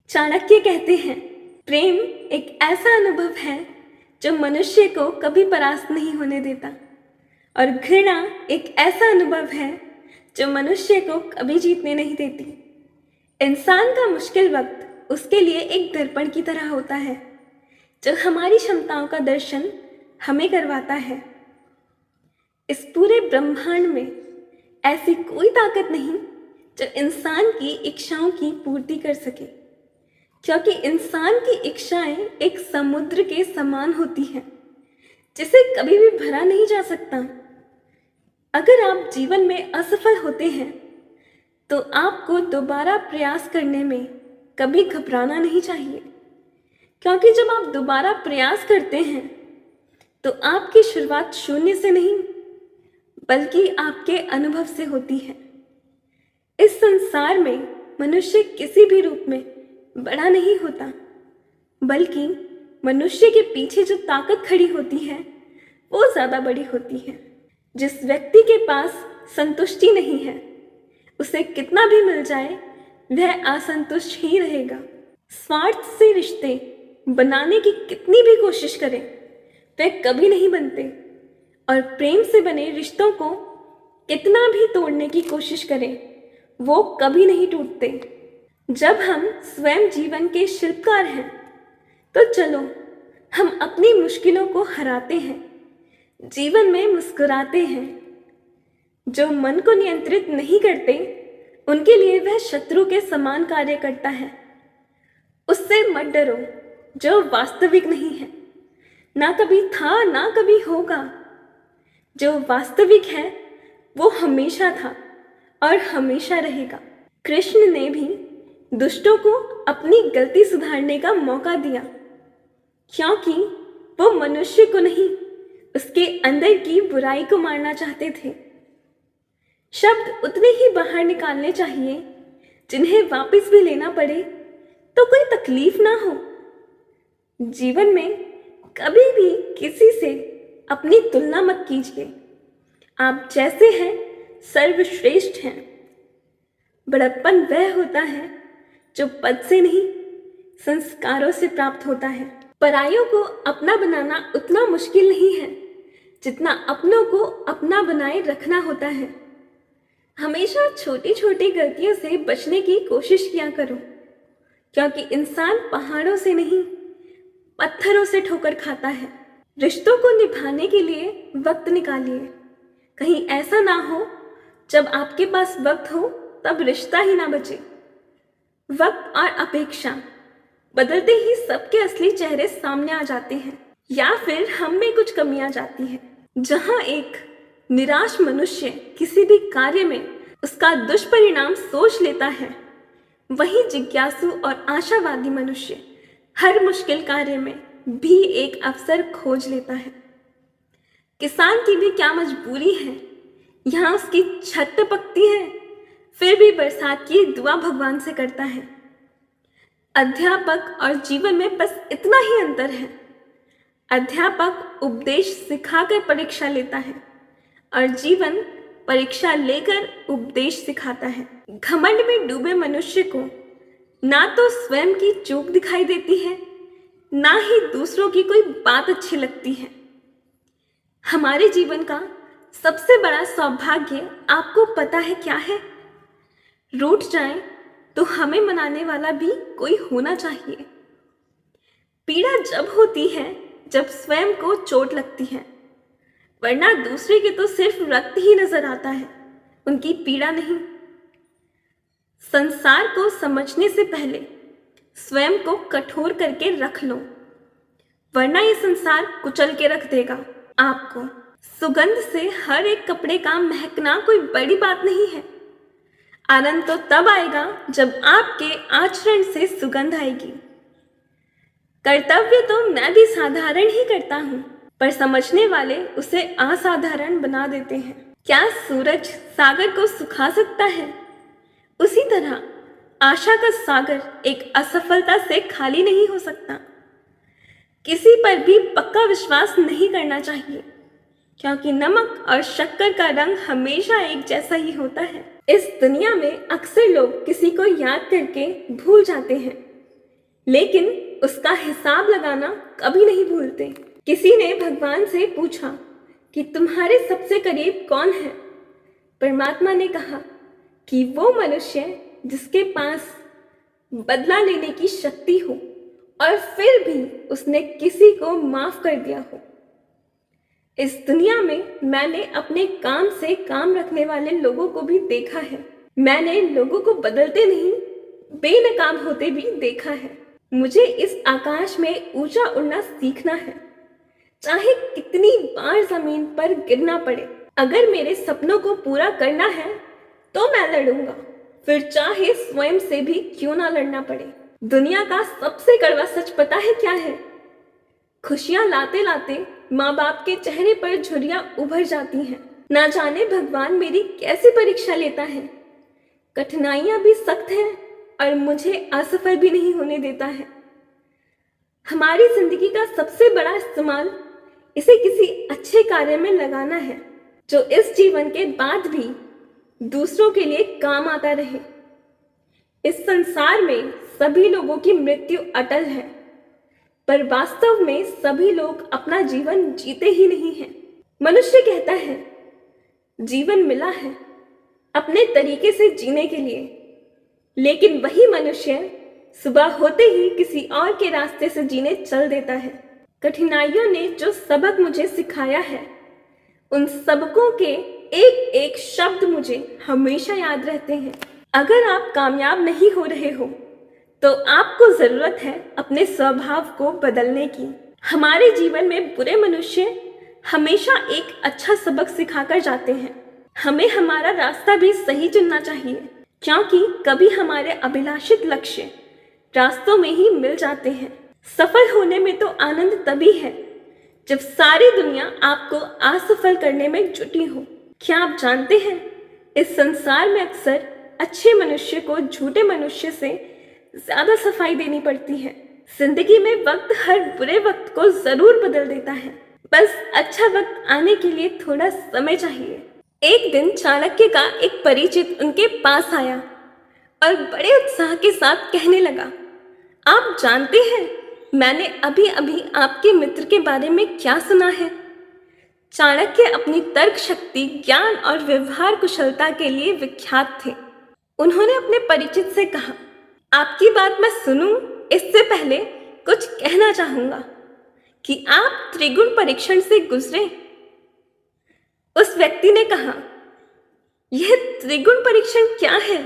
चाणक्य कहते हैं, प्रेम एक ऐसा अनुभव है जो मनुष्य को कभी परास्त नहीं होने देता, और घृणा एक ऐसा अनुभव है जो मनुष्य को कभी जीतने नहीं देती। इंसान का मुश्किल वक्त उसके लिए एक दर्पण की तरह होता है जो हमारी क्षमताओं का दर्शन हमें करवाता है। इस पूरे ब्रह्मांड में ऐसी कोई ताकत नहीं जो इंसान की इच्छाओं की पूर्ति कर सके, क्योंकि इंसान की इच्छाएं एक समुद्र के समान होती हैं जिसे कभी भी भरा नहीं जा सकता। अगर आप जीवन में असफल होते हैं तो आपको दोबारा प्रयास करने में कभी घबराना नहीं चाहिए, क्योंकि जब आप दोबारा प्रयास करते हैं तो आपकी शुरुआत शून्य से नहीं बल्कि आपके अनुभव से होती है। इस संसार में मनुष्य किसी भी रूप में बड़ा नहीं होता, बल्कि मनुष्य के पीछे जो ताकत खड़ी होती है वो ज्यादा बड़ी होती है। जिस व्यक्ति के पास संतुष्टि नहीं है उसे कितना भी मिल जाए वह असंतुष्ट ही रहेगा। स्वार्थ से रिश्ते बनाने की कितनी भी कोशिश करें वह कभी नहीं बनते, और प्रेम से बने रिश्तों को कितना भी तोड़ने की कोशिश करें वो कभी नहीं टूटते। जब हम स्वयं जीवन के शिल्पकार हैं तो चलो हम अपनी मुश्किलों को हराते हैं, जीवन में मुस्कुराते हैं। जो मन को नियंत्रित नहीं करते उनके लिए वह शत्रु के समान कार्य करता है। उससे मत डरो जो वास्तविक नहीं है, ना कभी था ना कभी होगा। जो वास्तविक है वो हमेशा था और हमेशा रहेगा। कृष्ण ने भी दुष्टों को अपनी गलती सुधारने का मौका दिया, क्योंकि वो मनुष्य को नहीं उसके अंदर की बुराई को मारना चाहते थे। शब्द उतने ही बाहर निकालने चाहिए जिन्हें वापस भी लेना पड़े तो कोई तकलीफ ना हो। जीवन में कभी भी किसी से अपनी तुलना मत कीजिए। आप जैसे हैं सर्वश्रेष्ठ हैं। बड़प्पन वह होता है जो पद से नहीं संस्कारों से प्राप्त होता है। परायों को अपना बनाना उतना मुश्किल नहीं है जितना अपनों को अपना बनाए रखना होता है। हमेशा छोटी छोटी गलतियों से बचने की कोशिश किया करो, क्योंकि इंसान पहाड़ों से नहीं पत्थरों से ठोकर खाता है। रिश्तों को निभाने के लिए वक्त निकालिए। कहीं ऐसा ना हो जब आपके पास वक्त हो तब रिश्ता ही ना बचे। वक्त और अपेक्षा बदलते ही सबके असली चेहरे सामने आ जाते हैं, या फिर हम में कुछ कमी आ जाती है। जहां एक निराश मनुष्य किसी भी कार्य में उसका दुष्परिणाम सोच लेता है, वही जिज्ञासु और आशावादी मनुष्य हर मुश्किल कार्य में भी एक अवसर खोज लेता है। किसान की भी क्या मजबूरी है, यहाँ उसकी छत पकती है फिर भी बरसात की दुआ भगवान से करता है। अध्यापक और जीवन में बस इतना ही अंतर है। अध्यापक उपदेश सिखाकर परीक्षा लेता है और जीवन परीक्षा लेकर उपदेश सिखाता है। घमंड में डूबे मनुष्य को ना तो स्वयं की चूक दिखाई देती है, ना ही दूसरों की कोई बात अच्छी लगती है। हमारे जीवन का सबसे बड़ा सौभाग्य आपको पता है क्या है? रूठ जाए तो हमें मनाने वाला भी कोई होना चाहिए। पीड़ा जब होती है जब स्वयं को चोट लगती है, वरना दूसरे के तो सिर्फ रक्त ही नजर आता है, उनकी पीड़ा नहीं। संसार को समझने से पहले स्वयं को कठोर करके रख लो, वरना ये संसार कुचल के रख देगा आपको। सुगंध से हर एक कपड़े का महकना कोई बड़ी बात नहीं है। आनंद तो तब आएगा जब आपके आचरण से सुगंध आएगी। कर्तव्य तो मैं भी साधारण ही करता हूँ, पर समझने वाले उसे असाधारण बना देते हैं। क्या सूरज सागर को सुखा सकता है? उसी तरह आशा का सागर एक असफलता से खाली नहीं हो सकता। किसी पर भी पक्का विश्वास नहीं करना चाहिए, क्योंकि नमक और शक्कर का रंग हमेशा एक जैसा ही होता है। इस दुनिया में अक्सर लोग किसी को याद करके भूल जाते हैं, लेकिन उसका हिसाब लगाना कभी नहीं भूलते। किसी ने भगवान से पूछा कि तुम्हारे सबसे करीब कौन है? परमात्मा ने कहा कि वो मनुष्य जिसके पास बदला लेने की शक्ति हो और फिर भी उसने किसी को माफ कर दिया हो। इस दुनिया में मैंने अपने काम से काम रखने वाले लोगों को भी देखा है। मैंने लोगों को बदलते नहीं, बेनकाम होते भी देखा है। मुझे इस आकाश में ऊंचा उड़ना सीखना है, चाहे कितनी बार जमीन पर गिरना पड़े। अगर मेरे सपनों को पूरा करना है तो मैं लड़ूंगा, फिर चाहे स्वयं से भी क्यों ना लड़ना पड़े। दुनिया का सबसे कड़वा सच पता है क्या है? खुशियां लाते लाते माँ बाप के चेहरे पर झुर्रियां उभर जाती हैं। ना जाने भगवान मेरी कैसी परीक्षा लेता है। कठिनाइयां भी सख्त हैं और मुझे असफल भी नहीं होने देता है। हमारी जिंदगी का सबसे बड़ा इस्तेमाल इसे किसी अच्छे कार्य में लगाना है, जो इस जीवन के बाद भी दूसरों के लिए काम आता रहे। इस संसार में सभी लोगों की मृत्यु अटल है, पर वास्तव में सभी लोग अपना जीवन जीते ही नहीं हैं। मनुष्य कहता है जीवन मिला है अपने तरीके से जीने के लिए, लेकिन वही मनुष्य सुबह होते ही किसी और के रास्ते से जीने चल देता है। कठिनाइयों ने जो सबक मुझे सिखाया है, उन सबकों के एक एक शब्द मुझे हमेशा याद रहते हैं। अगर आप कामयाब नहीं हो रहे हो तो आपको जरूरत है अपने स्वभाव को बदलने की। हमारे जीवन में बुरे मनुष्य हमेशा एक अच्छा सबक सिखाकर जाते हैं। हमें हमारा रास्ता भी सही चुनना चाहिए, क्योंकि कभी हमारे अभिलाषित लक्ष्य रास्तों में ही मिल जाते हैं। सफल होने में तो आनंद तभी है जब सारी दुनिया आपको असफल करने में जुटी हो। क्या आप जानते हैं, इस संसार में अक्सर अच्छे मनुष्य को झूठे मनुष्य से ज्यादा सफाई देनी पड़ती है। जिंदगी में वक्त हर बुरे वक्त को जरूर बदल देता है, बस अच्छा वक्त आने के लिए थोड़ा समय चाहिए। एक दिन चाणक्य का एक परिचित उनके पास आया और बड़े उत्साह के साथ कहने लगा, आप जानते हैं मैंने अभी अभी आपके मित्र के बारे में क्या सुना है? चाणक्य अपनी तर्क शक्ति, ज्ञान और व्यवहार कुशलता के लिए विख्यात थे। उन्होंने अपने परिचित से कहा, आपकी बात मैं सुनूं इससे पहले कुछ कहना चाहूंगा कि आप त्रिगुण परीक्षण से गुजरे। उस व्यक्ति ने कहा, यह त्रिगुण परीक्षण क्या है?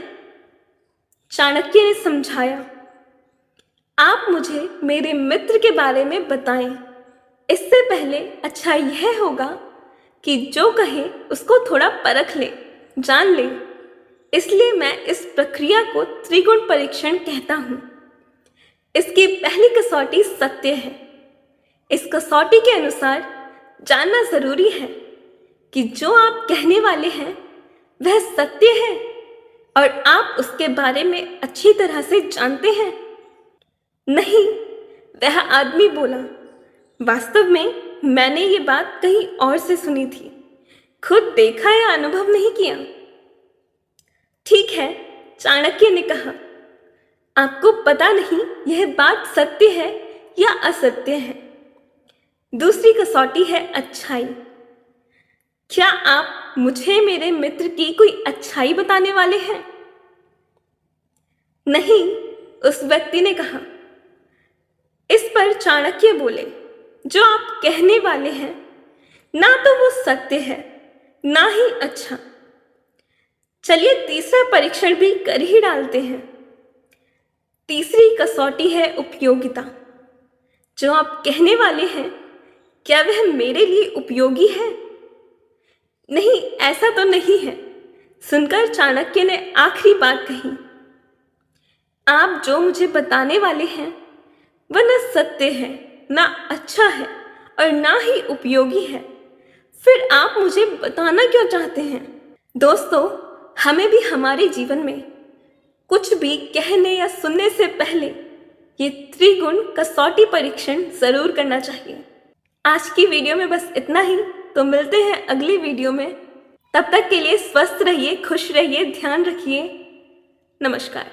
चाणक्य ने समझाया, आप मुझे मेरे मित्र के बारे में बताएं। इससे पहले अच्छा यह होगा कि जो कहे उसको थोड़ा परख ले, जान ले। इसलिए मैं इस प्रक्रिया को त्रिगुण परीक्षण कहता हूं। इसकी पहली कसौटी सत्य है। इस कसौटी के अनुसार जानना जरूरी है कि जो आप कहने वाले हैं वह सत्य है और आप उसके बारे में अच्छी तरह से जानते हैं। नहीं, वह आदमी बोला, वास्तव में मैंने ये बात कहीं और से सुनी थी, खुद देखा या अनुभव नहीं किया। ठीक है, चाणक्य ने कहा, आपको पता नहीं यह बात सत्य है या असत्य है। दूसरी कसौटी है अच्छाई। क्या आप मुझे मेरे मित्र की कोई अच्छाई बताने वाले हैं? नहीं, उस व्यक्ति ने कहा। इस पर चाणक्य बोले, जो आप कहने वाले हैं ना तो वो सत्य है ना ही अच्छा। चलिए तीसरा परीक्षण भी कर ही डालते हैं। तीसरी कसौटी है उपयोगिता। जो आप कहने वाले हैं क्या वह मेरे लिए उपयोगी है? नहीं, ऐसा तो नहीं है। सुनकर चाणक्य ने आखिरी बात कही, आप जो मुझे बताने वाले हैं वह न सत्य है, ना अच्छा है और ना ही उपयोगी है। फिर आप मुझे बताना क्यों चाहते हैं? दोस्तों, हमें भी हमारे जीवन में कुछ भी कहने या सुनने से पहले ये त्रिगुण कसौटी परीक्षण जरूर करना चाहिए। आज की वीडियो में बस इतना ही। तो मिलते हैं अगली वीडियो में। तब तक के लिए स्वस्थ रहिए, खुश रहिए, ध्यान रखिए। नमस्कार।